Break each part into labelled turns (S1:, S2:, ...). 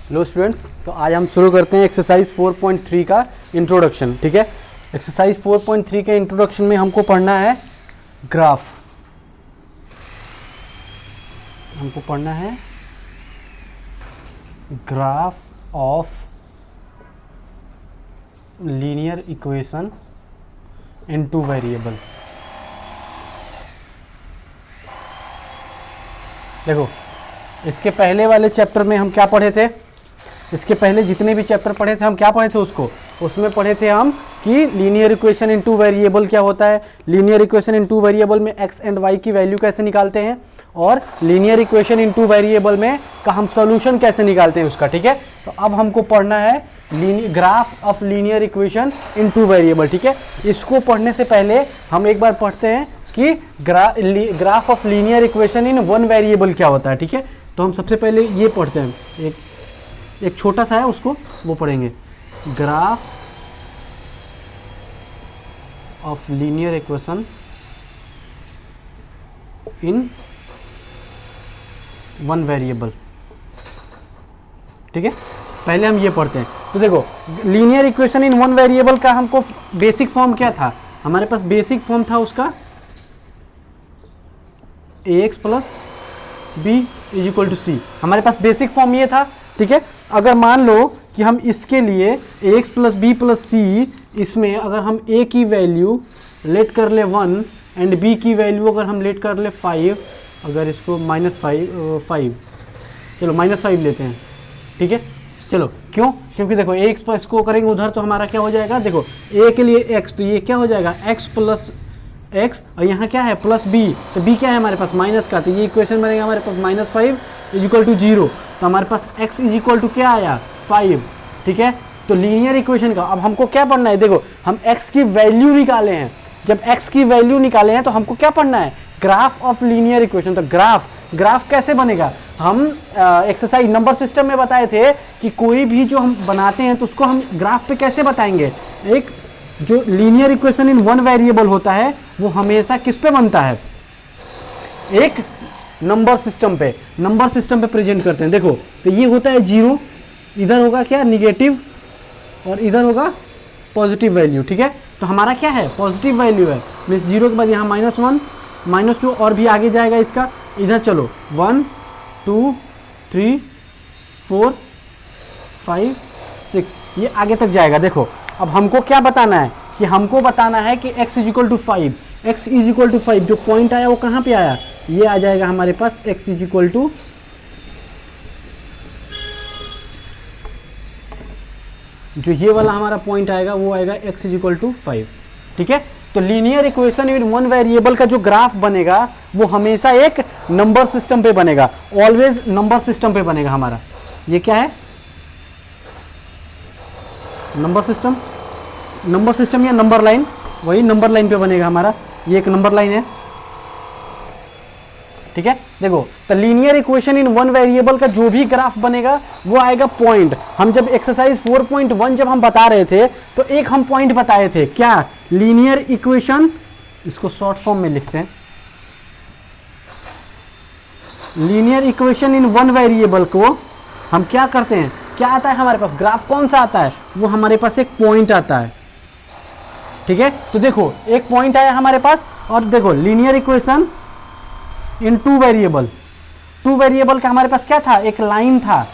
S1: Hello students, तो आज हम शुरू करते हैं एक्सरसाइज 4.3 का इंट्रोडक्शन। ठीक है, एक्सरसाइज 4.3 के इंट्रोडक्शन में हमको पढ़ना है ग्राफ। हमको पढ़ना है graph of linear equation in two variable. देखो, इसके पहले वाले चैप्टर में हम क्या पढ़े थे? इसके पहले जितने भी चैप्टर पढ़े थे हम क्या पढ़े थे उसमें पढ़े थे हम कि linear equation in two variable क्या होता है, linear equation in two variable में एक्स एंड वाई की वैल्यू कैसे निकालते हैं, और linear equation in two variable में का हम सॉल्यूशन कैसे निकालते हैं उसका। ठीक है, तो अब हमको पढ़ना है graph of linear equation in two variable. ठीक है, इसको पढ़ने से पहले हम एक बार पढ़ते हैं कि graph of linear equation in one variable क्या होता है। ठीक है, तो हम सबसे पहले ये पढ़ते हैं, एक छोटा सा है उसको वो पढ़ेंगे। Graph of linear equation in one variable. ठीक है, पहले हम ये पढ़ते हैं। तो देखो, linear equation in one variable का हमको बेसिक फॉर्म क्या था? हमारे पास बेसिक फॉर्म था उसका ax plus b is equal to C. हमारे पास बेसिक फॉर्म ये था। ठीक है, अगर मान लो कि हम इसके लिए ax प्लस बी प्लस सी, इसमें अगर हम a की वैल्यू लेट कर ले 1 एंड b की वैल्यू अगर हम लेट कर ले 5, अगर इसको -5 चलो -5 लेते हैं। ठीक है, चलो क्यों? क्योंकि देखो ax प्लस को करेंगे उधर तो हमारा क्या हो जाएगा, देखो a के लिए x, तो ये क्या हो जाएगा x प्लस x, और यहाँ क्या है प्लस b, तो b क्या है हमारे पास माइनस का, तो ये इक्वेशन बनेगा हमारे पास -5 इज इक्वल टू 0। तो हमारे पास x इज इक्वल टू क्या आया 5। ठीक है, तो लीनियर इक्वेशन का अब हमको क्या पढ़ना है? देखो, हम x की वैल्यू निकाले हैं। जब x की वैल्यू निकाले हैं तो हमको क्या पढ़ना है? Graph of linear equation. तो ग्राफ कैसे बनेगा? हम एक्सरसाइज नंबर सिस्टम में बताए थे कि कोई भी जो हम बनाते हैं तो उसको हम ग्राफ पे कैसे बताएंगे। एक जो linear equation in one variable होता है वो हमेशा किस पे बनता है? एक नंबर सिस्टम पे प्रेजेंट करते हैं। देखो, तो ये होता है 0, इधर होगा क्या निगेटिव, और इधर होगा पॉजिटिव वैल्यू। ठीक है, तो हमारा क्या है? पॉजिटिव वैल्यू है, मीन्स 0 के बाद यहाँ -1 -2 और भी आगे जाएगा इसका। इधर चलो 1 2 3 4 5 6 ये आगे तक जाएगा। देखो, अब हमको क्या बताना है कि हमको बताना है कि x is equal to 5, x is equal to 5 जो पॉइंट आया वो कहाँ पे आया? ये आ जाएगा हमारे पास x इज इक्वल टू, जो ये वाला हमारा पॉइंट आएगा वो आएगा x इज इक्वल टू 5। ठीक है, तो linear equation in one variable का जो ग्राफ बनेगा वो हमेशा एक नंबर सिस्टम पे बनेगा, ऑलवेज नंबर सिस्टम पे बनेगा हमारा। ये क्या है? नंबर सिस्टम या नंबर लाइन, वही नंबर लाइन पे बनेगा हमारा। ये एक नंबर लाइन है। ठीक है, देखो, तो linear equation in one variable का जो भी ग्राफ बनेगा वो आएगा पॉइंट। हम जब एक्सरसाइज 4.1 जब हम बता रहे थे तो एक हम पॉइंट बताए थे, क्या? लीनियर इक्वेशन, इसको शॉर्ट फॉर्म में लिखते हैं। Linear equation in one variable को हम क्या करते हैं? क्या आता है हमारे पास? ग्राफ कौन सा आता है? वो हमारे पास एक पॉइंट आता है। ठीक है, तो देखो एक पॉइंट आया हमारे पास, और देखो linear equation in two variable का हमारे पास क्या था? एक लाइन था।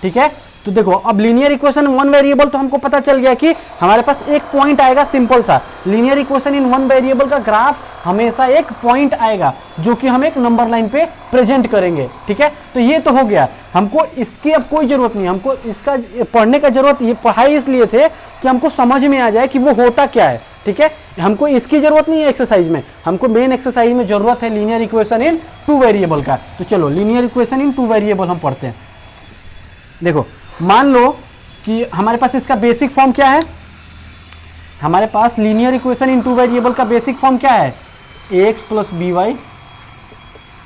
S1: ठीक है, तो देखो अब लीनियर इक्वेशन वन वेरिएबल तो हमको पता चल गया कि हमारे पास एक पॉइंट आएगा, सिंपल सा। Linear equation in one variable का ग्राफ हमेशा एक पॉइंट आएगा जो कि हम एक नंबर लाइन पे प्रेजेंट करेंगे। ठीक है, तो ये तो हो गया। हमको इसकी अब कोई जरूरत नहीं, हमको इसका पढ़ने का जरूरत, ये पढ़ाई इसलिए थे कि हमको समझ में आ जाए कि वो होता क्या है। ठीक है, हमको इसकी जरूरत नहीं है एक्सरसाइज में, हमको मेन एक्सरसाइज में जरूरत है linear equation in two variable का। तो चलो linear equation in two variable हम पढ़ते हैं। देखो, मान लो कि हमारे पास इसका बेसिक फॉर्म क्या है? हमारे पास linear equation in two variable का बेसिक फॉर्म क्या है? ax plus B Y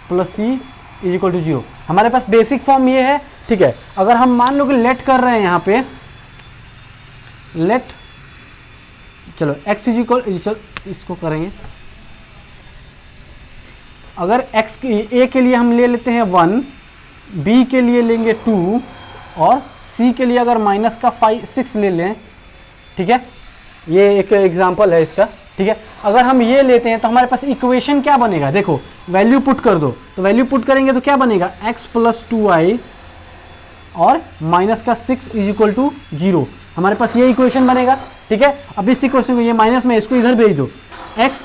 S1: plus C is equal to 0। हमारे पास बेसिक फॉर्म ये है। ठीक है, अगर हम मान लो कि लेट कर रहे हैं यहाँ पे, लेट, चलो x इज इक्वल, इसको करेंगे, अगर x के a के लिए हम ले लेते हैं 1, b के लिए लेंगे 2 और c के लिए अगर माइनस का 6 ले लें, ठीक है, ये एक एग्जांपल है इसका, ठीक है। अगर हम ये लेते हैं तो हमारे पास इक्वेशन क्या बनेगा, देखो वैल्यू पुट कर दो, तो वैल्यू पुट करेंगे तो क्या बनेगा, x प्लस 2y और माइनस का 6 इज इक्वल टू 0, हमारे पास ये इक्वेशन बनेगा, ठीक है। अब इस इक्वेशन को ये माइनस में इसको इधर भेज दो, x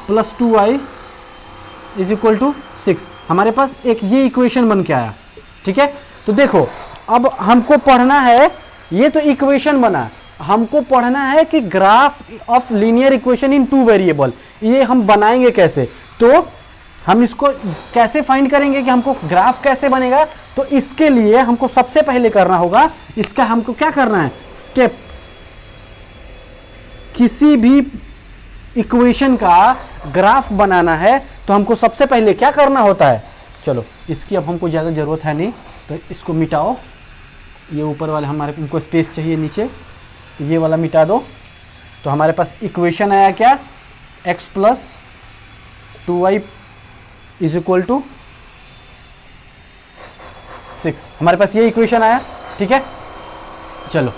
S1: plus 2y is equal to 6, हमारे पास एक ये इक्वेशन बन के आया, ठीक है। तो देखो अब हमको पढ़ना है, ये तो इक्वेशन बना, हमको पढ़ना है कि graph of linear equation in two variable, ये हम बनाएंगे कैसे, तो हम इसको कैसे फाइंड करेंगे कि हमको ग्राफ कैसे बनेगा, तो इसके लिए हमको सबसे पहले करना होगा, इसका हमको क्या करना है स्टेप, किसी भी इक्वेशन का ग्राफ बनाना है तो हमको सबसे पहले क्या करना होता है, चलो इसकी अब हमको ज़्यादा ज़रूरत है नहीं, तो इसको मिटाओ, ये ऊपर वाले हमारे इनको स्पेस चाहिए नीचे, तो ये वाला मिटा दो, तो हमारे पास इक्वेशन आया क्या, x plus 2y is equal to 6, हमारे पास ये इक्वेशन आया, ठीक है। चलो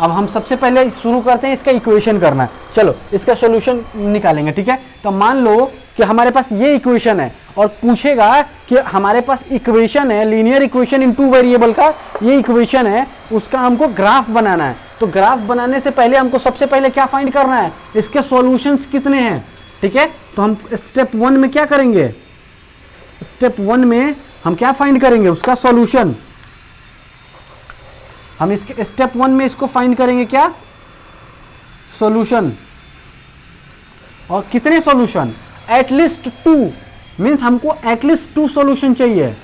S1: अब हम सबसे पहले शुरू करते हैं इसका इक्वेशन करना है, चलो इसका सॉल्यूशन निकालेंगे, ठीक है। तो मान लो कि हमारे पास ये इक्वेशन है और पूछेगा कि हमारे पास इक्वेशन है linear equation in two variable का, ये इक्वेशन है, उसका हमको ग्राफ बनाना है, तो ग्राफ बनाने से पहले हमको सबसे पहले क्या फाइंड करना है, इसके सॉल्यूशंस कितने हैं, ठीक है। तो हम स्टेप 1 में क्या करेंगे, स्टेप 1 में हम क्या फाइंड करेंगे, उसका सॉल्यूशन, हम इसके स्टेप 1 में इसको फाइंड करेंगे क्या, सॉल्यूशन, और कितने सॉल्यूशन, एटलीस्ट 2, मीन्स हमको एटलीस्ट 2 सॉल्यूशन चाहिए,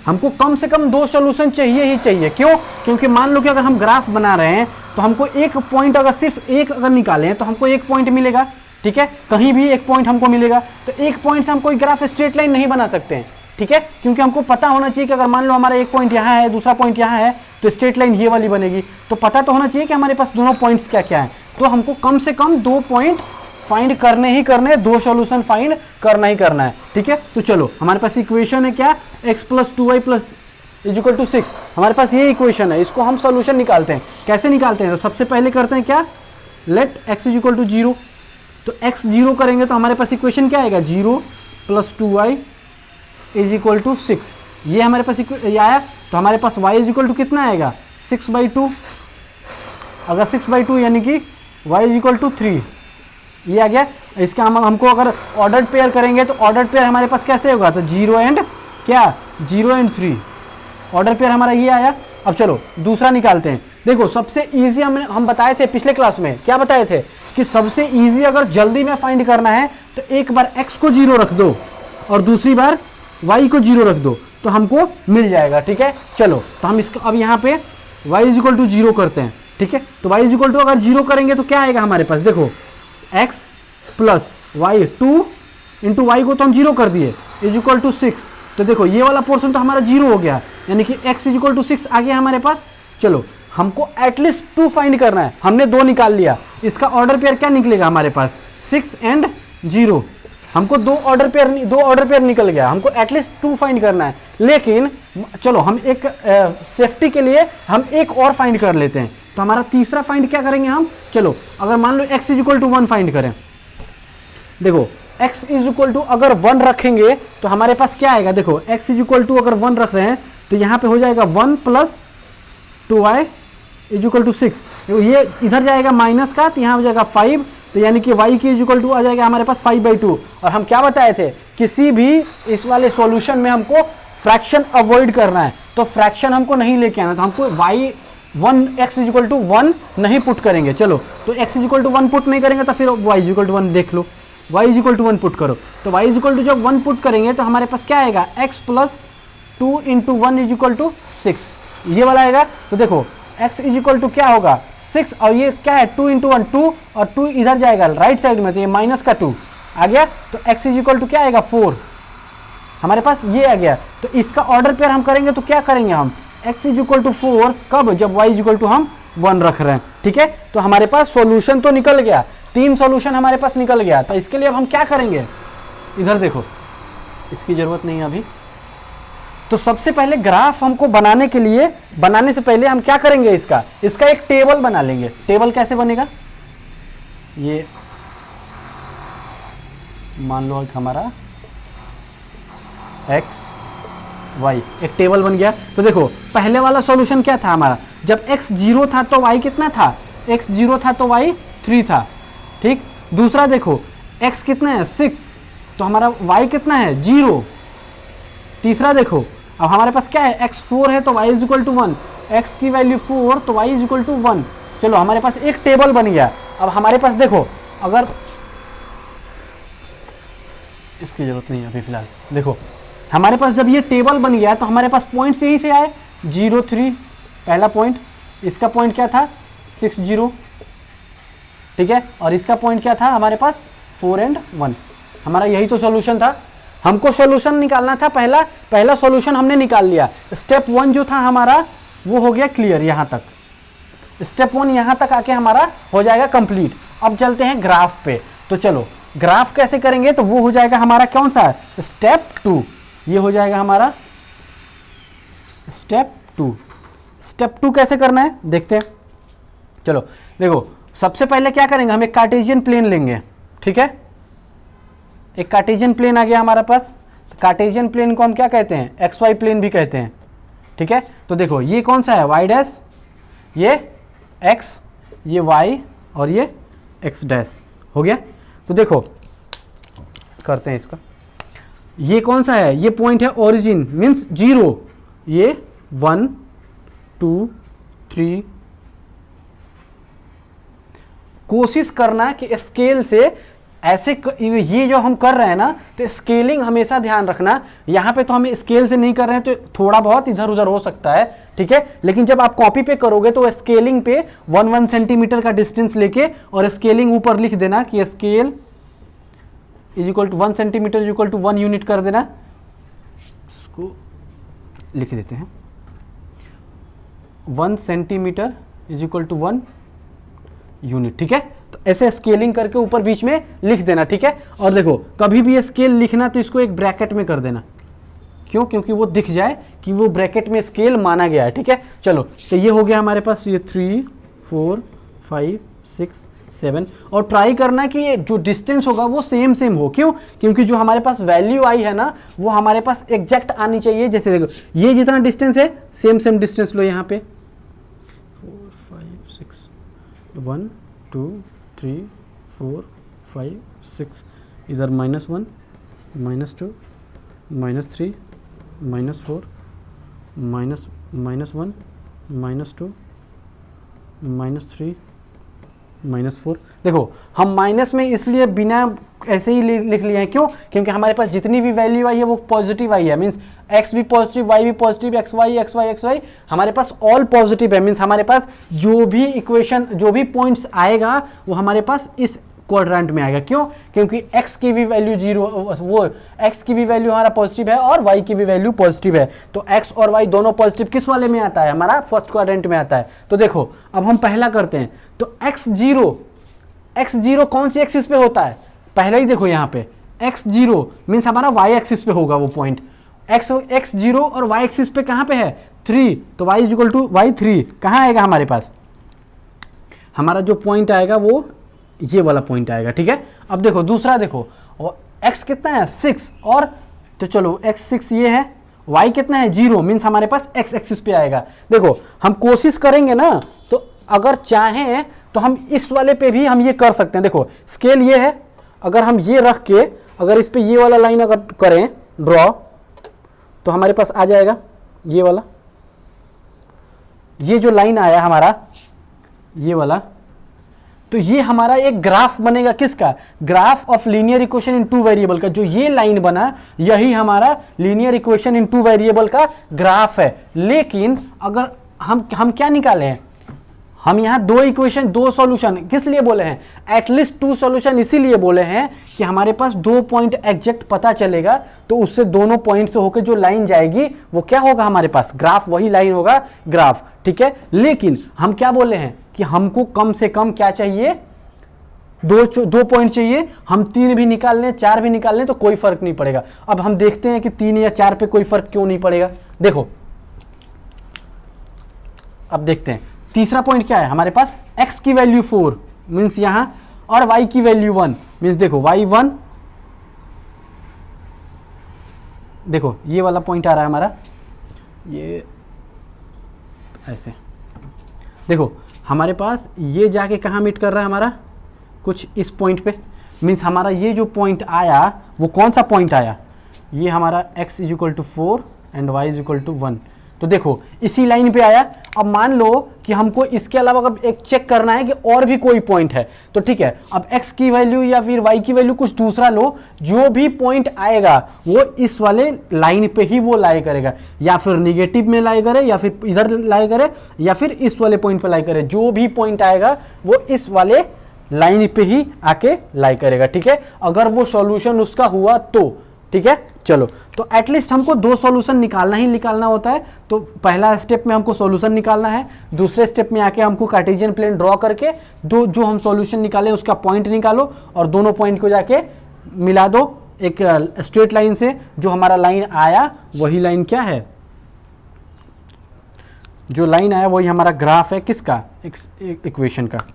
S1: हमको कम से कम 2 सॉल्यूशन चाहिए ही चाहिए, क्यों, क्योंकि मान लो कि अगर हम ग्राफ बना रहे हैं तो हमको एक पॉइंट, अगर सिर्फ एक अगर निकालें तो हमको एक पॉइंट मिलेगा, ठीक है, कहीं भी एक पॉइंट हमको मिलेगा, तो एक पॉइंट से हम कोई ग्राफ स्ट्रेट लाइन नहीं बना सकते हैं, ठीक है, क्योंकि हमको पता होना चाहिए कि अगर मान लो हमारा एक पॉइंट यहाँ है, दूसरा पॉइंट यहाँ है, तो स्ट्रेट लाइन ये वाली बनेगी, तो पता तो होना चाहिए कि हमारे पास दोनों पॉइंट्स क्या क्या है, तो हमको कम से कम 2 पॉइंट फाइंड करने ही करने, 2 सॉल्यूशन फाइंड करना ही करना है, ठीक है। तो चलो हमारे पास इक्वेशन है क्या, x plus 2y plus is equal to 6, हमारे पास ये इक्वेशन है, इसको हम सॉल्यूशन निकालते हैं, कैसे निकालते हैं, तो सबसे पहले करते हैं क्या, let x is equal to 0, तो x 0 करेंगे तो हमारे पास इक्वेशन क्या आएगा, 0 plus 2y is equal to 6, ये हमारे पास ये आया, तो हमारे पास y इज इक्वल टू कितना आएगा, 6/2, अगर 6/2 यानी कि y इज इक्वल टू 3, ये आ गया। इसका हमको अगर ऑर्डर्ड पेयर करेंगे तो ऑर्डर्ड पेयर हमारे पास कैसे होगा, तो 0 एंड क्या, 0 एंड 3, ऑर्डर पेयर हमारा ये आया। अब चलो दूसरा निकालते हैं, देखो सबसे इजी हम बताए थे पिछले क्लास में, क्या बताए थे कि सबसे इजी अगर जल्दी में फाइंड करना है तो एक बार x को 0 रख दो और दूसरी बार y को 0 रख दो, तो हमको मिल जाएगा, ठीक है। चलो तो हम इसका अब यहाँ पे y इज इक्वल टू 0 करते हैं, ठीक है। तो y इज इक्वल टू अगर 0 करेंगे तो क्या आएगा हमारे पास, देखो x plus y 2 into y को तो हम 0 कर दिए इज इक्वल टू 6, तो देखो ये वाला पोर्शन तो हमारा 0 हो गया, यानी कि x इज इक्वल टू 6 आ गया हमारे पास। चलो हमको एटलीस्ट 2 फाइंड करना है, हमने 2 निकाल लिया, इसका ऑर्डर पेयर क्या निकलेगा हमारे पास, 6 एंड 0, हमको 2 ऑर्डर पेयर निकल गया, हमको एटलीस्ट 2 फाइंड करना है। लेकिन चलो हम एक सेफ्टी के लिए हम एक और फाइंड कर लेते हैं, तो हमारा तीसरा फाइंड क्या करेंगे हम, चलो अगर मान लो x is equal to 1 find करें, देखो x इज इक्वल टू अगर 1 रखेंगे तो हमारे पास क्या आएगा, देखो x इज इक्वल टू अगर 1 रख रहे हैं तो यहाँ पे हो जाएगा 1 plus 2y is equal to 6, ये इधर जाएगा माइनस का, तो यहाँ हो जाएगा 5, तो यानी कि y की इज इक्वल टू आ जाएगा हमारे पास 5/2। और हम क्या बताए थे, किसी भी इस वाले सॉल्यूशन में हमको फ्रैक्शन अवॉइड करना है, तो फ्रैक्शन हमको नहीं लेके आना, तो हमको x इज इक्वल टू 1 नहीं पुट करेंगे। चलो तो x is equal to 1 put नहीं करेंगे तो फिर y इज इक्वल टू 1 देख लो, y is equal to 1 put करो, तो y इज इक्वल टू जब 1 पुट करेंगे तो हमारे पास क्या आएगा, x plus 2 into 1 is equal to 6, ये वाला आएगा। तो देखो x इज इक्वल टू क्या होगा 6, और ये क्या है 2 इंटू 1 2, और 2 इधर जाएगा राइट साइड में, तो ये माइनस का 2 आ गया, तो x इज इक्वल टू क्या आएगा 4, हमारे पास ये आ गया। तो इसका ऑर्डर पेयर हम करेंगे तो क्या करेंगे हम, x इज इक्वल टू 4 कब, जब y इज इक्वल टू हम 1 रख रहे हैं, ठीक है। तो हमारे पास सॉल्यूशन तो निकल गया, 3 सॉल्यूशन हमारे पास निकल गया। तो इसके लिए अब हम क्या करेंगे, इधर देखो इसकी ज़रूरत नहीं है अभी। तो सबसे पहले ग्राफ हमको बनाने के लिए, बनाने से पहले हम क्या करेंगे, इसका एक टेबल बना लेंगे। टेबल कैसे बनेगा, ये मान लो कि हमारा x y एक टेबल बन गया। तो देखो पहले वाला सॉल्यूशन क्या था हमारा, जब x 0 था तो y कितना था, x 0 था तो y 3 था, ठीक। दूसरा देखो x कितना है 6, तो हमारा y कितना है 0। तीसरा देखो अब हमारे पास क्या है, x 4 है तो y is equal to 1, x की वैल्यू 4 तो y इज इक्वल टू 1। चलो हमारे पास एक टेबल बन गया। अब हमारे पास देखो, अगर इसकी जरूरत नहीं है अभी फिलहाल, देखो हमारे पास जब ये टेबल बन गया तो हमारे पास पॉइंट यहीं से आए, 0 3 पहला पॉइंट, इसका पॉइंट क्या था 6 0, ठीक है, और इसका पॉइंट क्या था हमारे पास 4 और 1। हमारा यही तो सॉल्यूशन था, हमको सॉल्यूशन निकालना था। पहला सॉल्यूशन हमने निकाल लिया। स्टेप 1 जो था हमारा वो हो गया क्लियर, यहाँ तक स्टेप 1 यहाँ तक आके हमारा हो जाएगा कंप्लीट। अब चलते हैं ग्राफ पे। तो चलो ग्राफ कैसे करेंगे, तो वो हो जाएगा हमारा कौन सा, स्टेप 2। ये हो जाएगा हमारा स्टेप 2। स्टेप 2 कैसे करना है देखते हैं। चलो देखो सबसे पहले क्या करेंगे, हम एक कार्टेशियन प्लेन लेंगे, ठीक है। एक कार्टेशियन प्लेन आ गया हमारे पास। तो कार्टेशियन प्लेन को हम क्या कहते हैं, एक्स वाई प्लेन भी कहते हैं, ठीक है। तो देखो ये कौन सा है, वाई डैश, ये एक्स, ये वाई और ये एक्स डैश हो गया। तो देखो करते हैं इसका, ये कौन सा है, ये पॉइंट है ओरिजिन मीन्स 0, ये 1 2 3। कोशिश करना कि स्केल से ऐसे ये जो हम कर रहे हैं ना, तो स्केलिंग हमेशा ध्यान रखना। यहाँ पे तो हम स्केल से नहीं कर रहे हैं तो थोड़ा बहुत इधर उधर हो सकता है, ठीक है। लेकिन जब आप कॉपी पे करोगे तो स्केलिंग पे 1 सेंटीमीटर का डिस्टेंस लेके और स्केलिंग ऊपर लिख देना कि scale is equal to 1 centimetre is equal to 1 unit कर देना। इसको लिख देते हैं 1 centimetre is equal to 1 unit, ठीक है। तो ऐसे स्केलिंग करके ऊपर बीच में लिख देना, ठीक है। और देखो कभी भी स्केल लिखना तो इसको एक ब्रैकेट में कर देना, क्यों, क्योंकि वो दिख जाए कि वो ब्रैकेट में स्केल माना गया है, ठीक है। चलो तो ये हो गया हमारे पास, ये 3 4 5 6 7। और ट्राई करना कि ये जो डिस्टेंस होगा वो सेम हो, क्यों, क्योंकि जो हमारे पास वैल्यू आई है ना वो हमारे पास एग्जैक्ट आनी चाहिए। जैसे देखो ये जितना डिस्टेंस है सेम डिस्टेंस लो यहाँ पे, 4 5 6 1 2 3 4 5 6, इधर -1 -2 -3 -4 -1 -2 -3 -4। देखो हम माइनस में इसलिए बिना ऐसे ही लिख लिए हैं, क्यों, क्योंकि हमारे पास जितनी भी वैल्यू आई है वो पॉजिटिव आई है। मीन्स x भी पॉजिटिव, y भी पॉजिटिव, xy हमारे पास ऑल पॉजिटिव है। मीन्स हमारे पास जो भी इक्वेशन, जो भी पॉइंट्स आएगा वो हमारे पास इस क्वाड्रेंट में आएगा। क्यों, क्योंकि x की भी वैल्यू 0, वो x की भी वैल्यू हमारा पॉजिटिव है और y की भी वैल्यू पॉजिटिव है। तो x और y दोनों पॉजिटिव किस वाले में आता है, हमारा फर्स्ट क्वाड्रेंट में आता है। तो देखो अब हम पहला करते हैं। तो x0 कौन सी एक्सिस पे होता है, पहले ही देखो यहाँ पे x0 मीन्स हमारा y एक्सिस पे होगा वो पॉइंट। x0 और y एक्सिस पे कहाँ पे है 3, तो y is equal to y3 कहाँ आएगा हमारे पास, हमारा जो पॉइंट आएगा वो ये वाला पॉइंट आएगा, ठीक है। अब देखो दूसरा देखो, x कितना है 6, और तो चलो x6 ये है, y कितना है 0 मीन्स हमारे पास x एक्सिस पे आएगा। देखो हम कोशिश करेंगे ना, तो अगर चाहें तो हम इस वाले पे भी हम ये कर सकते हैं। देखो स्केल ये है, अगर हम ये रख के अगर इस पे ये वाला लाइन अगर करें ड्रॉ, तो हमारे पास आ जाएगा ये वाला, ये जो लाइन आया हमारा ये वाला, तो ये हमारा एक ग्राफ बनेगा किसका, graph of linear equation in 2 variable का। जो ये लाइन बना यही हमारा लीनियर इक्वेशन इन 2 वेरिएबल का ग्राफ है। लेकिन अगर हम क्या निकाले हैं, हम यहाँ 2 इक्वेशन 2 सॉल्यूशन किस लिए बोले हैं, एटलीस्ट 2 सॉल्यूशन इसीलिए बोले हैं कि हमारे पास 2 पॉइंट एग्जैक्ट पता चलेगा, तो उससे दोनों पॉइंट से होकर जो लाइन जाएगी वो क्या होगा हमारे पास, ग्राफ, वही लाइन होगा ग्राफ, ठीक है। लेकिन हम क्या बोले हैं कि हमको कम से कम क्या चाहिए, दो पॉइंट चाहिए, हम 3 भी निकाल लें 4 भी निकाल लें तो कोई फर्क नहीं पड़ेगा। अब हम देखते हैं कि 3 या 4 पे कोई फर्क क्यों नहीं पड़ेगा। देखो अब देखते हैं तीसरा पॉइंट क्या है हमारे पास, x की वैल्यू 4 मीन्स यहां, और y की वैल्यू 1 मीन्स देखो y1, देखो ये वाला पॉइंट आ रहा है हमारा, ये ऐसे देखो हमारे पास ये जाके कहाँ मीट कर रहा है हमारा, कुछ इस पॉइंट पे, मीन्स हमारा ये जो पॉइंट आया वो कौन सा पॉइंट आया, ये हमारा x is equal to 4 and y is equal to 1। तो देखो इसी लाइन पे आया। अब मान लो कि हमको इसके अलावा अगर एक चेक करना है कि और भी कोई पॉइंट है, तो ठीक है, अब x की वैल्यू या फिर y की वैल्यू कुछ दूसरा लो, जो भी पॉइंट आएगा वो इस वाले लाइन पे ही वो लाई करेगा, या फिर निगेटिव में लाई करे, या फिर इधर लाई करे, या फिर इस वाले पॉइंट पे लाई करे। जो भी पॉइंट आएगा वो इस वाले लाइन पे ही आके लाई करेगा, ठीक है, अगर वो सॉल्यूशन उसका हुआ तो, ठीक है। चलो, तो एटलीस्ट हमको 2 सॉल्यूशन निकालना ही निकालना होता है। तो पहला स्टेप में हमको सॉल्यूशन निकालना है, दूसरे स्टेप में आके हमको कार्टेशियन प्लेन ड्रॉ करके जो हम सॉल्यूशन निकाले उसका पॉइंट निकालो, और दोनों पॉइंट को जाके मिला दो एक स्ट्रेट लाइन से। जो हमारा लाइन आया वही लाइन क्या है, जो लाइन आया वही हमारा ग्राफ है किसका, इक्वेशन का।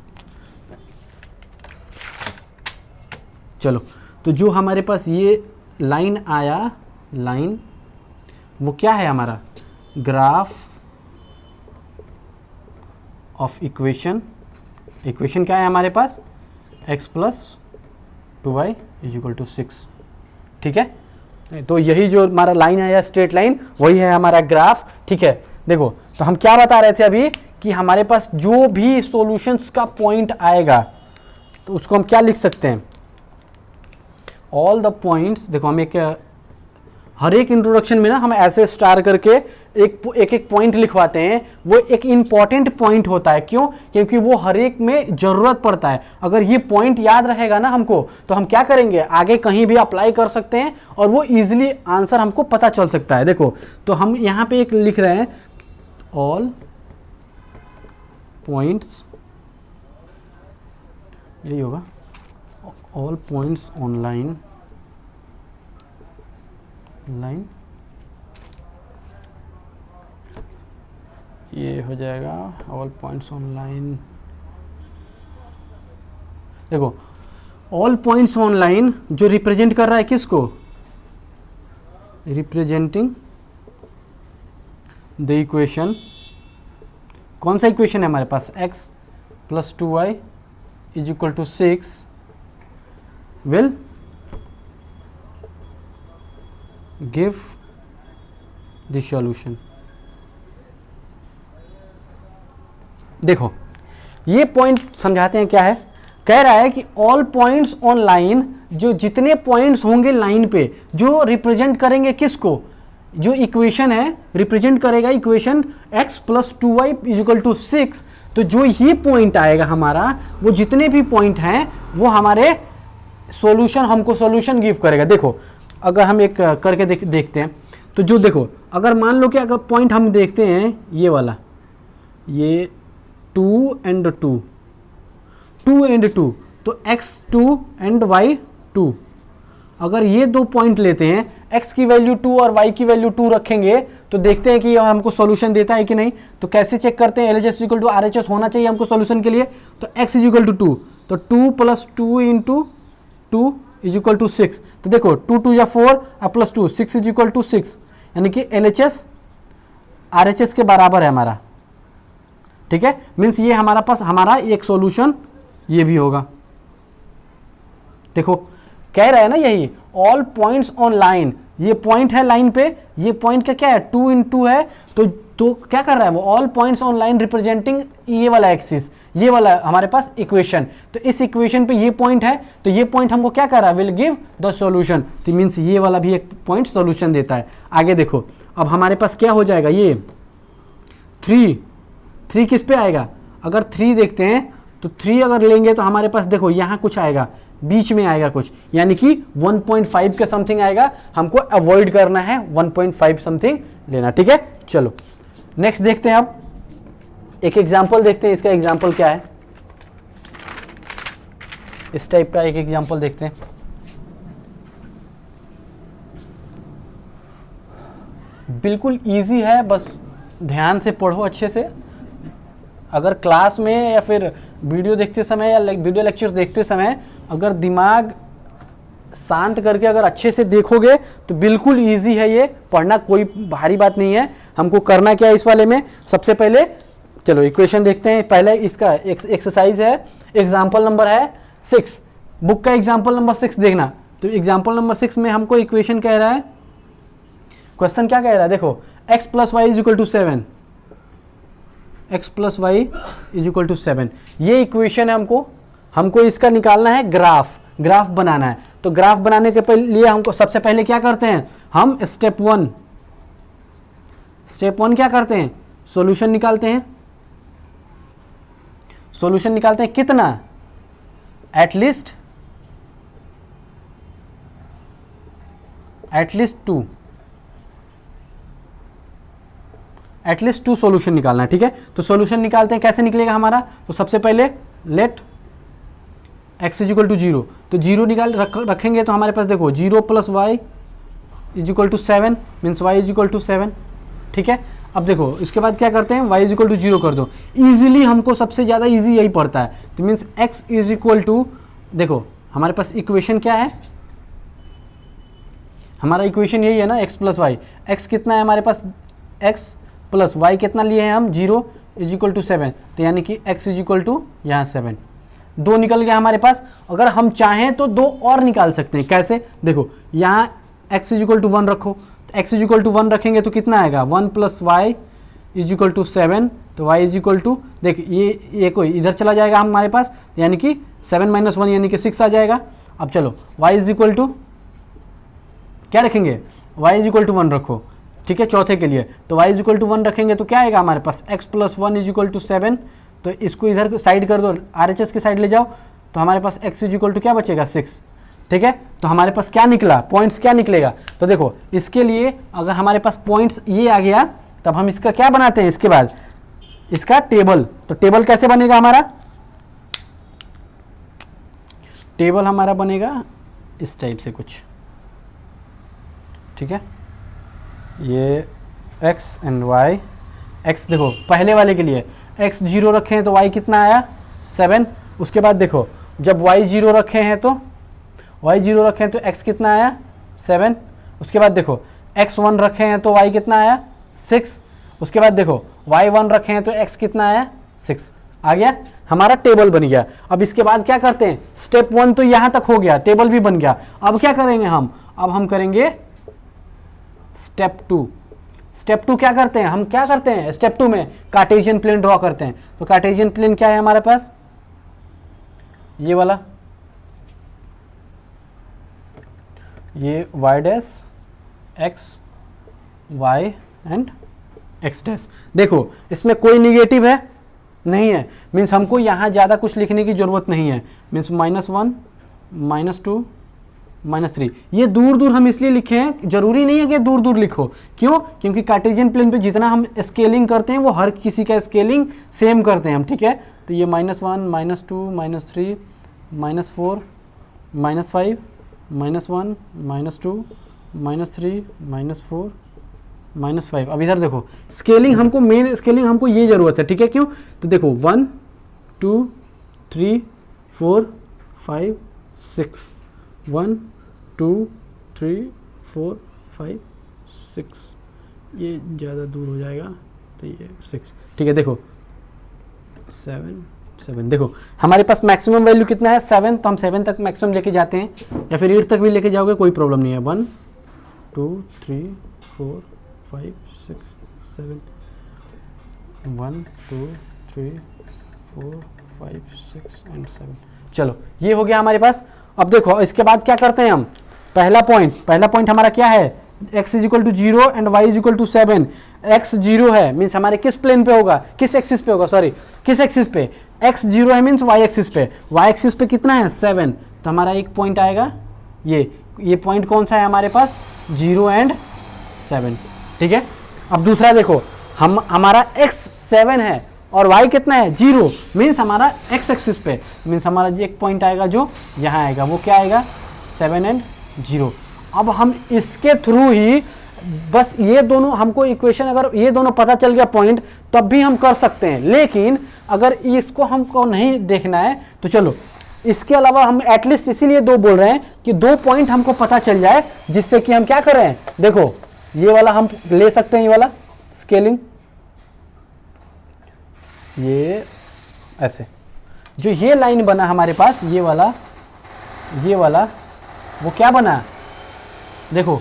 S1: चलो, तो जो हमारे पास ये लाइन आया, लाइन वो क्या है हमारा, ग्राफ ऑफ इक्वेशन। इक्वेशन क्या है हमारे पास, x plus 2y is equal to 6, ठीक है। तो यही जो हमारा लाइन है या स्ट्रेट लाइन वही है हमारा ग्राफ, ठीक है। देखो, तो हम क्या बता रहे थे अभी कि हमारे पास जो भी सॉल्यूशंस का पॉइंट आएगा तो उसको हम क्या लिख सकते हैं, ऑल द पॉइंट्स। देखो हम हर एक इंट्रोडक्शन में ना हम ऐसे स्टार करके एक पॉइंट लिखवाते हैं। वो एक इंपॉर्टेंट पॉइंट होता है, क्यों, क्योंकि वो हर एक में जरूरत पड़ता है। अगर ये पॉइंट याद रहेगा ना हमको, तो हम क्या करेंगे, आगे कहीं भी अप्लाई कर सकते हैं और वो इजीली आंसर हमको पता चल सकता है। देखो, तो हम यहाँ पे एक लिख रहे हैं, ऑल पॉइंट्स, यही होगा, ऑल पॉइंट्स ऑन लाइन ये हो जाएगा ऑल पॉइंट्स ऑन लाइन। देखो, ऑल पॉइंट्स ऑन लाइन जो रिप्रेजेंट कर रहा है किसको, रिप्रेजेंटिंग द इक्वेशन। कौन सा इक्वेशन है हमारे पास, x plus 2y is equal to 6 will give the solution। देखो, ये पॉइंट समझाते हैं क्या है, कह रहा है कि ऑल पॉइंट्स ऑन लाइन, जो जितने पॉइंट्स होंगे लाइन पे जो रिप्रेजेंट करेंगे किसको, जो इक्वेशन है रिप्रेजेंट करेगा equation x plus 2y is equal to 6। तो जो ये पॉइंट आएगा हमारा, वो जितने भी पॉइंट हैं वो हमारे सॉल्यूशन, हमको सॉल्यूशन गिव करेगा। देखो, अगर हम एक करके देखते हैं, तो जो देखो, अगर मान लो कि अगर पॉइंट हम देखते हैं ये वाला, ये 2 and 2, 2 and 2, तो x2 एंड y2, अगर ये 2 पॉइंट लेते हैं, x की वैल्यू 2 और y की वैल्यू 2 रखेंगे, तो देखते हैं कि ये हमको सॉल्यूशन देता है कि नहीं। तो कैसे चेक करते हैं, LHS इक्वल टू RHS होना चाहिए हमको सॉल्यूशन के लिए। तो x इज इक्वल टू 2, तो 2 plus 2 into 2 is equal to 6। तो देखो 2 2 या 4 और प्लस 2, 6 इज इक्वल टू 6, यानी कि LHS RHS के बराबर है हमारा, ठीक है। मीन्स ये हमारा पास हमारा एक सॉल्यूशन ये भी होगा। देखो, कह रहा है ना यही, ऑल पॉइंट्स ऑन लाइन, ये पॉइंट है लाइन पे, ये पॉइंट का क्या है 2 × 2 है, तो क्या कर रहा है वो, all points on line representing ये वाला एक्सिस, ये वाला हमारे पास इक्वेशन। तो इस इक्वेशन पे ये पॉइंट है, तो ये पॉइंट हमको क्या कर रहा है, विल गिव द सॉल्यूशन। तो मीन्स ये वाला भी एक पॉइंट सॉल्यूशन देता है। आगे देखो, अब हमारे पास क्या हो जाएगा, ये 3 किस पे आएगा, अगर 3 देखते हैं तो 3 अगर लेंगे तो हमारे पास देखो यहाँ कुछ आएगा, बीच में आएगा कुछ, यानी कि 1.5 के समथिंग आएगा। हमको अवॉइड करना है 1.5 समथिंग लेना, ठीक है। चलो नेक्स्ट देखते हैं, अब एक एग्जांपल देखते हैं। इसका एग्जांपल क्या है, इस टाइप का एक एग्जांपल देखते हैं। बिल्कुल इजी है, बस ध्यान से पढ़ो अच्छे से। अगर क्लास में या फिर वीडियो देखते समय या वीडियो लेक्चर देखते समय अगर दिमाग शांत करके अगर अच्छे से देखोगे तो बिल्कुल इजी है, ये पढ़ना कोई भारी बात नहीं है। हमको करना क्या है इस वाले में, सबसे पहले चलो इक्वेशन देखते हैं। पहले इसका एक्सरसाइज है, एग्जाम्पल नंबर है 6, बुक का एग्जाम्पल नंबर 6 देखना। तो एग्जाम्पल नंबर 6 में हमको इक्वेशन कह रहा है, क्वेश्चन क्या कह रहा है, देखो x plus y is equal to 7, x plus y is equal to 7, ये इक्वेशन है। हमको इसका निकालना है ग्राफ बनाना है। तो ग्राफ बनाने के लिए हमको सबसे पहले क्या करते हैं, हम स्टेप वन क्या करते हैं, सॉल्यूशन निकालते हैं। सॉल्यूशन निकालते हैं कितना, एटलीस्ट 2 सॉल्यूशन निकालना है, ठीक है। तो सॉल्यूशन निकालते हैं, कैसे निकलेगा हमारा, तो सबसे पहले let x is equal to 0, तो 0 निकाल रखेंगे तो हमारे पास देखो 0 plus y is equal to 7 means y is equal to 7, ठीक है। अब देखो इसके बाद क्या करते हैं, y इज इक्वल टू 0 कर दो। ईजिली हमको सबसे ज़्यादा ईजी यही पड़ता है, तो means x is equal to, देखो हमारे पास इक्वेशन क्या है, हमारा इक्वेशन यही है ना, x प्लस वाई। x कितना है हमारे पास, x प्लस वाई कितना लिए हैं हम, 0 इज इक्वल टू 7, तो यानी कि x इज इक्वल टू यहाँ 7, 2 निकल गया हमारे पास। अगर हम चाहें तो 2 और निकाल सकते हैं, कैसे, देखो यहाँ x इज इक्वल टू 1 रखो, तो x इज इक्वल टू 1 रखेंगे तो कितना आएगा, 1 plus y is equal to 7, तो y इज इक्वल टू, देख ये कोई इधर चला जाएगा हमारे पास, यानी कि 7 माइनस 1 यानी कि 6 आ जाएगा। अब चलो y इज इक्वल टू क्या रखेंगे, y इज इक्वल टू 1 रखो, ठीक है, चौथे के लिए। तो y इज इक्वल टू 1 रखेंगे तो क्या आएगा हमारे पास, x plus 1 is equal to 7, तो इसको इधर साइड कर दो, RHS के साइड ले जाओ, तो हमारे पास x इज इक्वल टू क्या बचेगा, 6, ठीक है। तो हमारे पास क्या निकला, पॉइंट्स क्या निकलेगा, तो देखो इसके लिए अगर हमारे पास पॉइंट्स ये आ गया तब हम इसका क्या बनाते हैं, इसके बाद इसका टेबल। तो टेबल कैसे बनेगा हमारा, टेबल हमारा बनेगा इस टाइप से कुछ, ठीक है। ये x एंड y, x देखो पहले वाले के लिए x 0 रखे हैं तो y कितना आया, 7। उसके बाद देखो जब y 0 रखे हैं तो x कितना आया, 7। उसके बाद देखो x 1 रखे हैं तो y कितना आया, 6। उसके बाद देखो y 1 रखे हैं तो x कितना आया, 6। आ गया, हमारा टेबल बन गया। अब इसके बाद क्या करते हैं, स्टेप 1 तो यहाँ तक हो गया, टेबल भी बन गया। अब क्या करेंगे हम, अब हम करेंगे स्टेप 2। स्टेप 2 क्या करते हैं, हम क्या करते हैं स्टेप 2 में, कार्टेशियन प्लेन ड्रॉ करते हैं। तो कार्टेशियन प्लेन क्या है हमारे पास, ये वाला, ये y dash x y and x dash. देखो इसमें कोई निगेटिव है नहीं है, मीन्स हमको यहाँ ज़्यादा कुछ लिखने की ज़रूरत नहीं है, मीन्स -1 -2 -3, ये दूर दूर हम इसलिए लिखे हैं, जरूरी नहीं है कि दूर दूर लिखो, क्यों, क्योंकि कार्टेशियन प्लेन पे जितना हम स्केलिंग करते हैं वो हर किसी का स्केलिंग सेम करते हैं हम, ठीक है। तो ये -1 -2 -3 -4 -5 -1 -2 -3 -4 -5। अब इधर देखो स्केलिंग हमको, मेन स्केलिंग हमको ये ज़रूरत है, ठीक है, क्यों, तो देखो 1 2 3 4 5 6 1 2 3 4 5 6, ये ज़्यादा दूर हो जाएगा तो ये 6, ठीक है। देखो 7 देखो हमारे पास मैक्सिमम वैल्यू कितना है, 7, तो हम 7 तक मैक्सिमम लेके जाते हैं, या फिर 8 तक भी लेके जाओगे कोई प्रॉब्लम नहीं है। 1 2 3 4 5 6 7 1 2 3 4 5 6 एंड 7। चलो ये हो गया हमारे पास। अब देखो इसके बाद क्या करते हैं हम, पहला पॉइंट हमारा क्या है, x is equal to 0 and y is equal to 7। x 0 है मीन्स हमारे किस प्लेन पे होगा, किस एक्सिस पे होगा, सॉरी किस एक्सिस पे, x 0 है मीन्स y एक्सिस पे, y एक्सिस पे कितना है 7, तो हमारा एक पॉइंट आएगा, ये पॉइंट कौन सा है हमारे पास, 0 एंड 7, ठीक है। अब दूसरा देखो हमारा x 7 है और y कितना है 0, मीन्स हमारा x एक्सिस पे, मीन्स हमारा एक पॉइंट आएगा जो यहाँ आएगा, वो क्या आएगा 7 and 0। अब हम इसके थ्रू ही बस ये दोनों हमको इक्वेशन, अगर ये दोनों पता चल गया पॉइंट, तब भी हम कर सकते हैं। लेकिन अगर इसको हमको नहीं देखना है तो चलो इसके अलावा हम एटलीस्ट इसीलिए दो बोल रहे हैं कि 2 पॉइंट हमको पता चल जाए, जिससे कि हम क्या कर रहे हैं, देखो ये वाला हम ले सकते हैं, ये वाला स्केलिंग, ये ऐसे जो ये लाइन बना हमारे पास, ये वाला वो क्या बना, देखो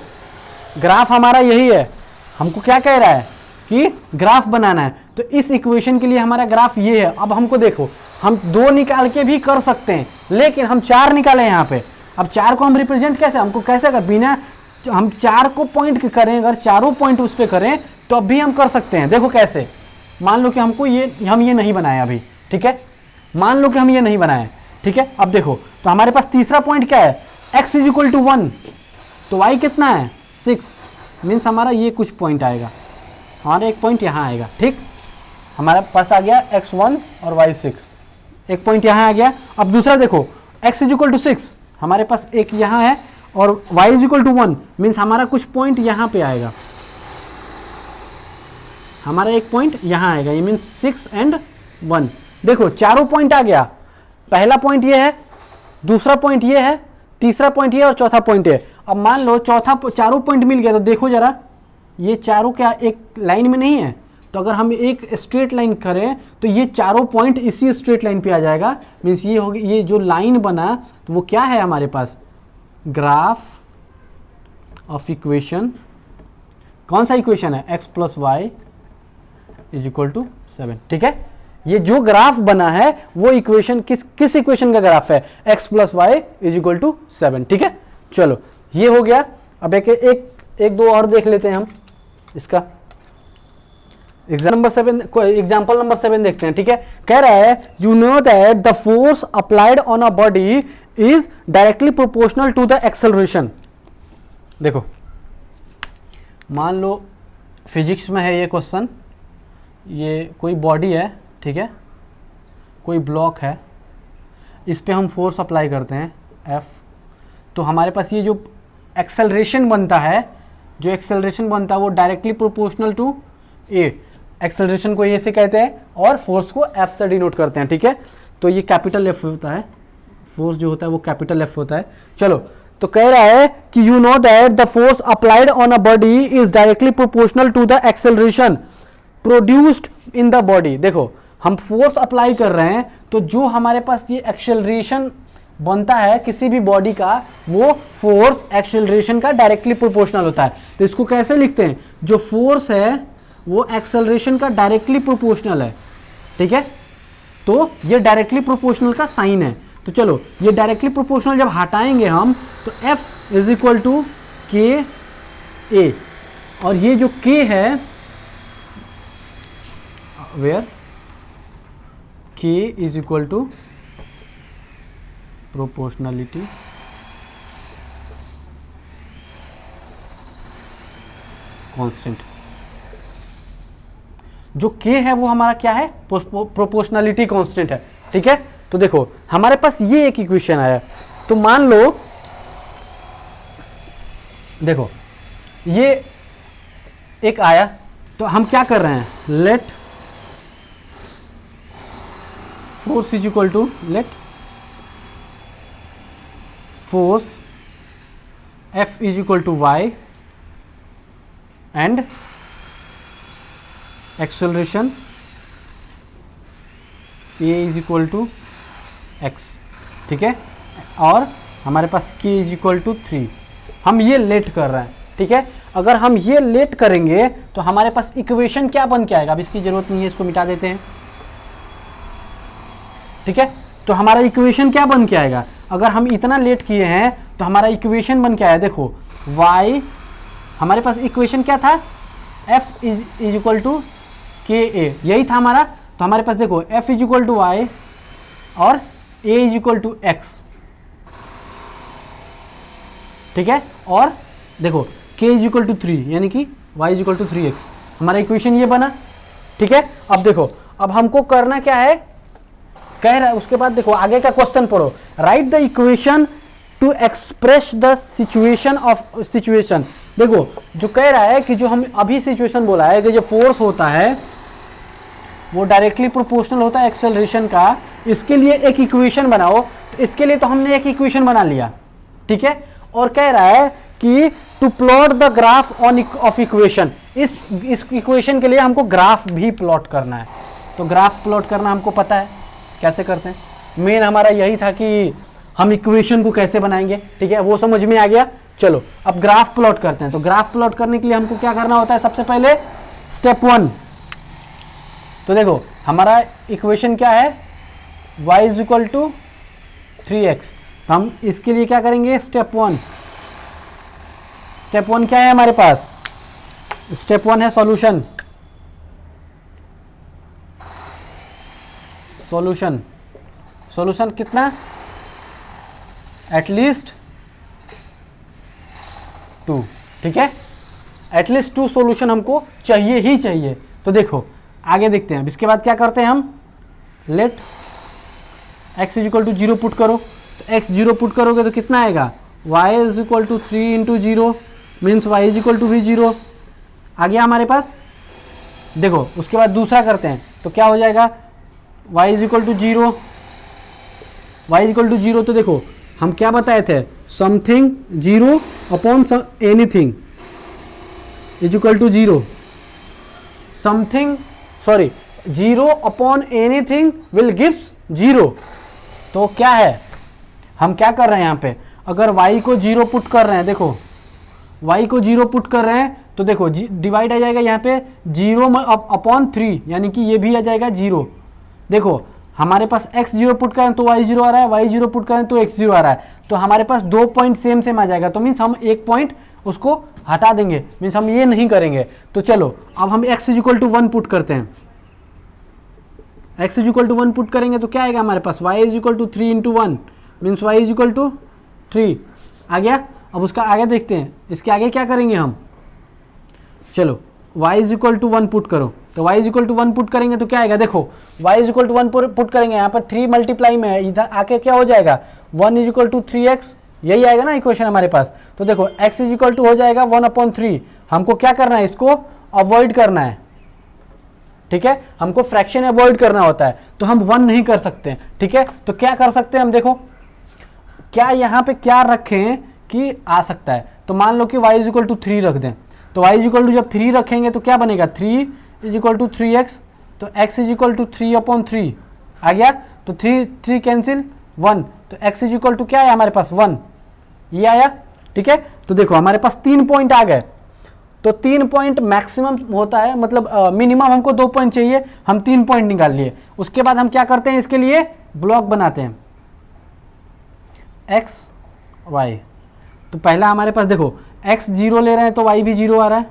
S1: ग्राफ हमारा यही है, हमको क्या कह रहा है कि ग्राफ बनाना है। तो इस इक्वेशन के लिए हमारा ग्राफ ये है। अब हमको देखो, हम 2 निकाल के भी कर सकते हैं, लेकिन हम 4 निकाले यहाँ पे। अब 4 को हम रिप्रेजेंट कैसे, हमको कैसे कर, बिना हम 4 को पॉइंट करें, अगर चारों पॉइंट उस पर करें तो अब भी हम कर सकते हैं। देखो कैसे, मान लो कि हमको हम ये नहीं बनाए अभी, ठीक है, मान लो कि हम ये नहीं बनाए, ठीक है। अब देखो तो हमारे पास तीसरा पॉइंट क्या है, x = 1, तो y कितना है 6, मीन्स हमारा ये कुछ पॉइंट आएगा, हमारा एक पॉइंट यहाँ आएगा, ठीक। हमारे पास आ गया x1 और y6, एक पॉइंट यहाँ आ गया। अब दूसरा देखो, x = 6, हमारे पास एक यहाँ है, और y = 1, मीन्स हमारा कुछ पॉइंट यहाँ पे आएगा, हमारा एक पॉइंट यहाँ आएगा, ये मीन्स 6 and 1। देखो चारों पॉइंट आ गया, पहला पॉइंट ये है, दूसरा पॉइंट ये है, तीसरा पॉइंट ये और चौथा पॉइंट है। अब मान लो चारों पॉइंट मिल गया, तो देखो जरा, ये चारों क्या एक लाइन में नहीं है, तो अगर हम एक स्ट्रेट लाइन करें तो ये चारों पॉइंट इसी स्ट्रेट लाइन पे आ जाएगा, मीन्स ये होगी, ये जो लाइन बना तो वो क्या है हमारे पास, ग्राफ ऑफ इक्वेशन, कौन सा इक्वेशन है, x + y = 7, ठीक है। ये जो ग्राफ बना है वो इक्वेशन किस इक्वेशन का ग्राफ है, x + y = 7, ठीक है। चलो ये हो गया। अब एक दो और देख लेते हैं हम इसका, एग्जाम्पल नंबर 7 देखते हैं, ठीक है। कह रहा है you know that the force applied on a body is directly proportional to the acceleration. देखो मान लो फिजिक्स में है ये क्वेश्चन, ये कोई बॉडी है, ठीक है, कोई ब्लॉक है, इस पे हम फोर्स अप्लाई करते हैं F, तो हमारे पास ये जो एक्सेलरेशन बनता है, वो directly proportional to A, acceleration को ए से कहते हैं और फोर्स को F से डिनोट करते हैं, ठीक है। तो ये कैपिटल F होता है, फोर्स जो होता है वो कैपिटल F होता है। चलो तो कह रहा है कि you know that the force applied on a body is directly proportional to the acceleration produced in the body. देखो हम फोर्स अप्लाई कर रहे हैं, तो जो हमारे पास ये एक्सेलरेशन बनता है किसी भी बॉडी का, वो फोर्स एक्सेलरेशन का डायरेक्टली प्रोपोर्शनल होता है। तो इसको कैसे लिखते हैं, जो फोर्स है वो एक्सेलरेशन का डायरेक्टली प्रोपोर्शनल है, ठीक है। तो ये डायरेक्टली प्रोपोर्शनल का साइन है। तो चलो ये डायरेक्टली प्रोपोर्शनल जब हटाएंगे हम, तो F = KA, और ये जो K है, वेयर K = प्रोपोर्शनलिटी कांस्टेंट। जो K है वो हमारा क्या है, प्रोपोर्शनलिटी कांस्टेंट है, ठीक है। तो देखो हमारे पास ये एक इक्वेशन आया, तो मान लो, देखो ये एक आया, तो हम क्या कर रहे हैं, let force let force F = y and acceleration A = x, ठीक है। और हमारे पास K = 3, हम ये लेट कर रहे हैं, ठीक है। अगर हम ये लेट करेंगे तो हमारे पास इक्वेशन क्या बन के आएगा, अब इसकी जरूरत नहीं है, इसको मिटा देते हैं, ठीक है। तो हमारा इक्वेशन क्या बन के आएगा, अगर हम इतना लेट किए हैं तो हमारा इक्वेशन बन के आया, देखो y, हमारे पास इक्वेशन क्या था, F = KA, यही था हमारा। तो हमारे पास देखो F = y और A = x, ठीक है। और देखो K = 3, यानी कि y = 3x, हमारा इक्वेशन ये बना, ठीक है। अब देखो अब हमको करना क्या है, कह रहा है उसके बाद देखो आगे का क्वेश्चन पढ़ो, right the equation two express the situation. देखो जो कह रहा है कि जो हम अभी सिचुएशन बोला है कि जो फोर्स होता है वो डायरेक्टली प्रोपोर्शनल होता है एक्सेलरेशन का, इसके लिए एक इक्वेशन बनाओ। तो इसके लिए तो हमने एक इक्वेशन बना लिया, ठीक है। और कह रहा है कि to plot the graph on of equation, इस इक्वेशन के लिए हमको ग्राफ भी प्लॉट करना है। तो ग्राफ प्लॉट करना हमको पता है कैसे करते हैं, मेन हमारा यही था कि हम इक्वेशन को कैसे बनाएंगे, ठीक है, वो समझ में आ गया। चलो अब ग्राफ प्लॉट करते हैं। तो ग्राफ प्लॉट करने के लिए हमको क्या करना होता है, सबसे पहले स्टेप 1। तो देखो हमारा इक्वेशन क्या है, y is equal to 3x। तो हम इसके लिए क्या करेंगे, स्टेप 1 क्या है हमारे पास, स्टेप 1 है सॉल्यूशन। सॉल्यूशन कितना, एटलीस्ट 2, ठीक है, एटलीस्ट 2 सॉल्यूशन हमको चाहिए ही चाहिए। तो देखो आगे देखते हैं। अब इसके बाद क्या करते हैं हम, let x is equal to 0 put करो। तो x 0 पुट करोगे तो कितना आएगा, y is equal to 3 into 0 means y is equal to भी 0 आ गया हमारे पास। देखो उसके बाद दूसरा करते हैं तो क्या हो जाएगा, y is equal to 0, y is equal to 0। तो देखो हम क्या बताए थे, something 0 upon anything is equal to 0, something 0 upon anything will gives 0। तो क्या है, हम क्या कर रहे हैं यहाँ पे, अगर y को 0 पुट कर रहे हैं, देखो y को 0 पुट कर रहे हैं तो देखो डिवाइड आ जाएगा यहाँ पे 0 अपॉन 3, यानी कि ये भी आ जाएगा 0। देखो हमारे पास x 0 पुट करें तो y 0 आ रहा है, y 0 पुट करें तो x 0 आ रहा है। तो हमारे पास 2 पॉइंट सेम आ जाएगा। तो मीन्स हम एक पॉइंट उसको हटा देंगे, मीन्स हम ये नहीं करेंगे। तो चलो अब हम x is equal to 1 put करते हैं। x is equal to 1 put करेंगे तो क्या आएगा हमारे पास, y is equal to 3 into 1 means y is equal to 3 आ गया। अब उसका आगे देखते हैं, इसके आगे क्या करेंगे हम, चलो y is equal to 1 put करो। तो y is equal to 1 put करेंगे तो क्या आएगा, देखो y is equal to 1 put करेंगे, यहाँ पर 3 मल्टीप्लाई में है, इधर आके क्या हो जाएगा 1 इज इक्वल टू 3x, यही आएगा ना इक्वेशन हमारे पास। तो देखो x इज इक्वल टू हो जाएगा 1/3। हमको क्या करना है, इसको अवॉइड करना है, ठीक है, हमको फ्रैक्शन अवॉइड करना होता है। तो हम 1 नहीं कर सकते, ठीक है। तो क्या कर सकते हैं हम, देखो क्या यहाँ पे क्या रखें कि आ सकता है। तो मान लो कि y इज इक्वल टू 3 रख दें। तो y इज इक्वल टू जब 3 रखेंगे तो क्या बनेगा, 3 इज इक्वल टू 3x। तो x इज इक्वल टू 3/3 आ गया। तो 3 कैंसिल 1, तो x इज इक्वल टू क्या है हमारे पास 1, ये आया, ठीक है। तो देखो हमारे पास 3 पॉइंट आ गए। तो 3 पॉइंट मैक्सिमम होता है, मतलब मिनिमम हमको 2 पॉइंट चाहिए, हम 3 पॉइंट निकाल लिए। उसके बाद हम क्या करते हैं, इसके लिए ब्लॉक बनाते हैं x y। तो पहला हमारे पास देखो x 0 ले रहे हैं तो y भी 0 आ रहा है,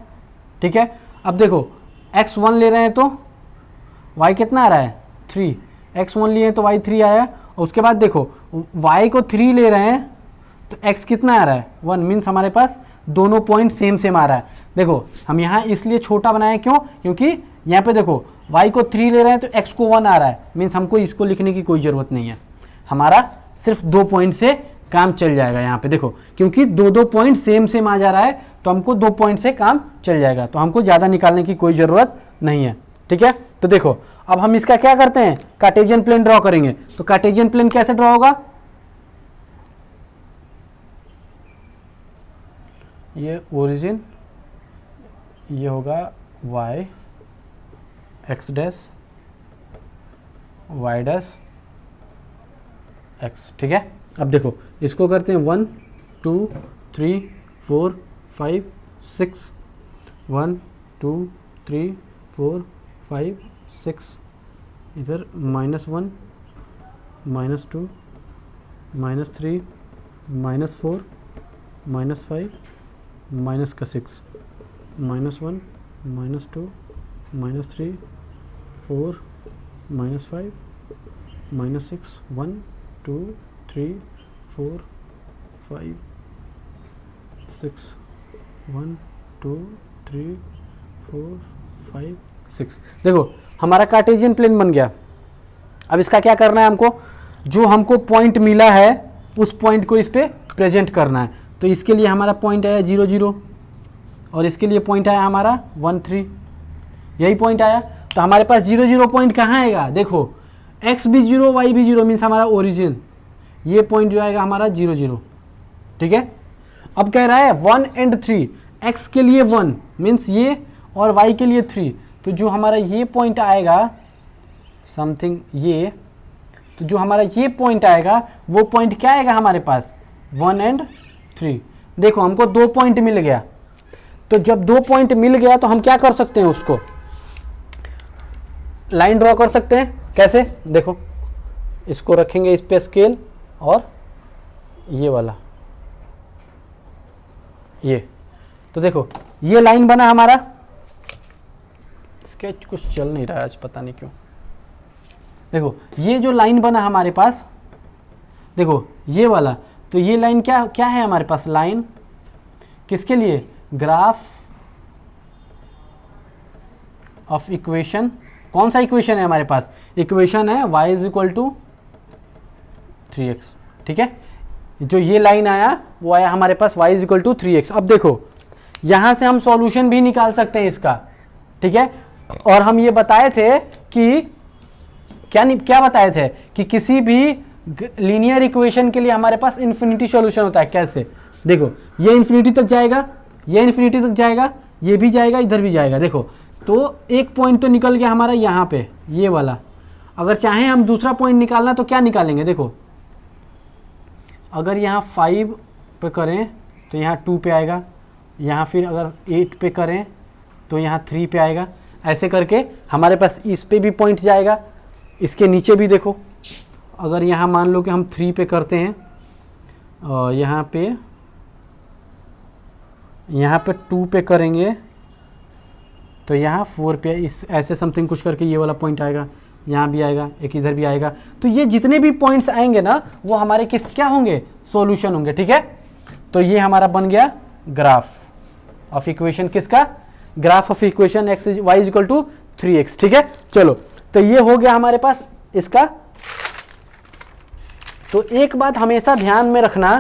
S1: ठीक है। अब देखो x 1 ले रहे हैं तो y कितना आ रहा है 3, x 1 लिए तो y 3 आया। और उसके बाद देखो y को 3 ले रहे हैं तो x कितना आ रहा है 1, मीन्स हमारे पास दोनों पॉइंट सेम आ रहा है। देखो हम यहाँ इसलिए छोटा बनाए क्यों, क्योंकि यहाँ पे देखो y को 3 ले रहे हैं तो x को 1 आ रहा है, मीन्स हमको इसको लिखने की कोई ज़रूरत नहीं है, हमारा सिर्फ 2 पॉइंट से काम चल जाएगा यहाँ पे। देखो क्योंकि 2 पॉइंट सेम आ जा रहा है तो हमको 2 पॉइंट से काम चल जाएगा, तो हमको ज़्यादा निकालने की कोई ज़रूरत नहीं है, ठीक है। तो देखो अब हम इसका क्या करते हैं, कार्टेशियन प्लेन ड्रॉ करेंगे। तो कार्टेशियन प्लेन कैसे ड्रॉ होगा, ये ओरिजिन, ये होगा y x dash y dash x, ठीक है। अब देखो इसको करते हैं 1 2 3 4 5 6, 1 2 3 4 5 6, इधर -1 -2 -3 -4 -5 माइनस का 6, -1 -2 -3 4 -5 -6 1 2 3 4 5 6 1 2 3 4 5 6। देखो हमारा कार्टेशियन प्लेन बन गया। अब इसका क्या करना है हमको, जो हमको पॉइंट मिला है उस पॉइंट को इस पे प्रेजेंट करना है। तो इसके लिए हमारा पॉइंट आया 0 0 और इसके लिए पॉइंट आया हमारा 1 3, यही पॉइंट आया। तो हमारे पास 0 0 पॉइंट कहाँ आएगा, देखो x भी 0 y भी 0 मीन्स हमारा ओरिजिन, ये पॉइंट जो आएगा हमारा 0 0। ठीक है, अब कह रहा है 1 and 3, x के लिए 1 मीन्स ये और y के लिए 3, तो जो हमारा ये पॉइंट आएगा समथिंग ये, तो जो हमारा ये पॉइंट आएगा वो पॉइंट क्या आएगा हमारे पास 1 and 3। देखो हमको 2 पॉइंट मिल गया, तो जब 2 पॉइंट मिल गया तो हम क्या कर सकते हैं, उसको लाइन ड्रॉ कर सकते हैं। कैसे, देखो इसको रखेंगे इस पे स्केल और ये वाला ये, तो देखो ये लाइन बना हमारा, स्केच कुछ चल नहीं रहा है आज पता नहीं क्यों। देखो ये जो लाइन बना हमारे पास, देखो ये वाला, तो ये लाइन क्या क्या है हमारे पास, लाइन किसके लिए, ग्राफ ऑफ इक्वेशन। कौन सा इक्वेशन है हमारे पास, इक्वेशन है y is equal to 3x। ठीक है, जो ये लाइन आया वो आया हमारे पास y is equal to 3x। अब देखो यहां से हम सॉल्यूशन भी निकाल सकते हैं इसका। ठीक है, और हम ये बताए थे कि क्या बताए थे कि किसी भी लीनियर इक्वेशन के लिए हमारे पास इन्फिनिटी सॉल्यूशन होता है। कैसे, देखो ये इन्फिनिटी तक जाएगा, ये इन्फिनिटी तक जाएगा, ये भी जाएगा, इधर भी जाएगा। देखो तो एक पॉइंट तो निकल गया हमारा यहाँ पे, ये वाला। अगर चाहें हम दूसरा पॉइंट निकालना तो क्या निकालेंगे, देखो अगर यहाँ 5 पे करें तो यहाँ 2 पे आएगा, यहाँ फिर अगर 8 पे करें तो यहाँ 3 पे आएगा। ऐसे करके हमारे पास इस पे भी पॉइंट जाएगा, इसके नीचे भी देखो, अगर यहाँ मान लो कि हम 3 पे करते हैं और यहाँ पे 2 पे करेंगे तो यहाँ 4 पे, इस ऐसे समथिंग कुछ करके ये वाला पॉइंट आएगा, यहाँ भी आएगा, एक इधर भी आएगा। तो ये जितने भी पॉइंट्स आएंगे ना वो हमारे किस क्या होंगे, सॉल्यूशन होंगे। ठीक है, तो ये हमारा बन गया ग्राफ ऑफ इक्वेशन, किसका, graph of equation x y is equal to 3x। ठीक है, चलो तो ये हो गया हमारे पास इसका। तो एक बात हमेशा ध्यान में रखना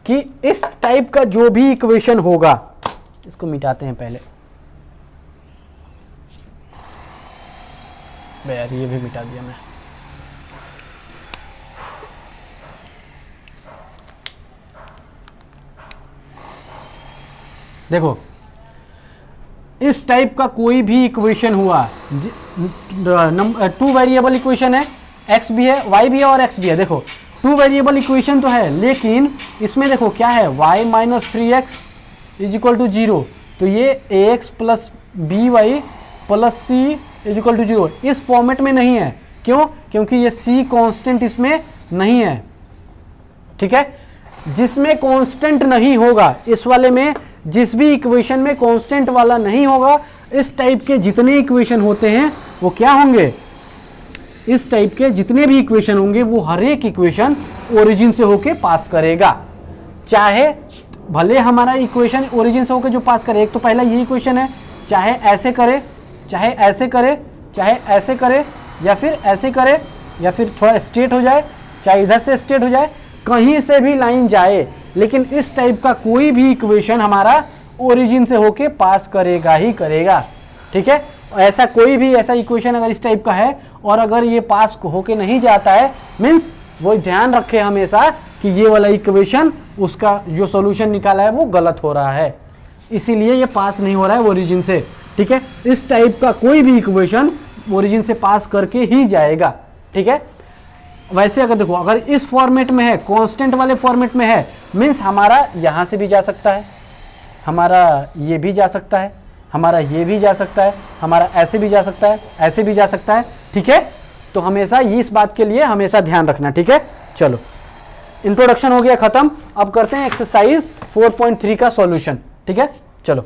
S1: कि इस टाइप का जो भी इक्वेशन होगा, इसको मिटाते हैं पहले, यार ये भी मिटा दिया मैं। देखो इस टाइप का कोई भी इक्वेशन हुआ, 2 वेरिएबल इक्वेशन है, x भी है, y भी है और x भी है। देखो 2 वेरिएबल इक्वेशन तो है, लेकिन इसमें देखो क्या है, y minus 3x is equal to 0, तो ये ax plus B Y plus c is equal to 0 इस फॉर्मेट में नहीं है। क्यों, क्योंकि ये c कांस्टेंट इसमें नहीं है। ठीक है, जिसमें कांस्टेंट नहीं होगा, इस वाले में जिस भी इक्वेशन में कांस्टेंट वाला नहीं होगा, इस टाइप के जितने इक्वेशन होते हैं वो क्या होंगे, इस टाइप के जितने भी इक्वेशन होंगे वो हर एक इक्वेशन ओरिजिन से होके पास करेगा। चाहे भले हमारा इक्वेशन ओरिजिन से होके जो पास करे, एक तो पहला ये इक्वेशन है, चाहे ऐसे करे, चाहे ऐसे करे, चाहे ऐसे करे, या फिर ऐसे करे, या फिर थोड़ा स्ट्रेट हो जाए, चाहे इधर से स्ट्रेट हो जाए, कहीं से भी लाइन जाए, लेकिन इस टाइप का कोई भी इक्वेशन हमारा ओरिजिन से होके पास करेगा ही करेगा। ठीक है, ऐसा कोई भी ऐसा इक्वेशन अगर इस टाइप का है और अगर ये पास होके नहीं जाता है, मीन्स वो ध्यान रखे हमेशा कि ये वाला इक्वेशन उसका जो सॉल्यूशन निकाला है वो गलत हो रहा है, इसीलिए ये पास नहीं हो रहा है ओरिजिन से। ठीक है, इस टाइप का कोई भी इक्वेशन ओरिजिन से पास करके ही जाएगा। ठीक है, वैसे अगर देखो अगर इस फॉर्मेट में है, कांस्टेंट वाले फॉर्मेट में है, मीन्स हमारा यहाँ से भी जा सकता है, हमारा ये भी जा सकता है, हमारा ये भी जा सकता है, हमारा ऐसे भी जा सकता है, ऐसे भी जा सकता है। ठीक है, तो हमेशा इस बात के लिए हमेशा ध्यान रखना। ठीक है, चलो इंट्रोडक्शन हो गया खत्म, अब करते हैं एक्सरसाइज 4.3 का सॉल्यूशन। ठीक है, चलो।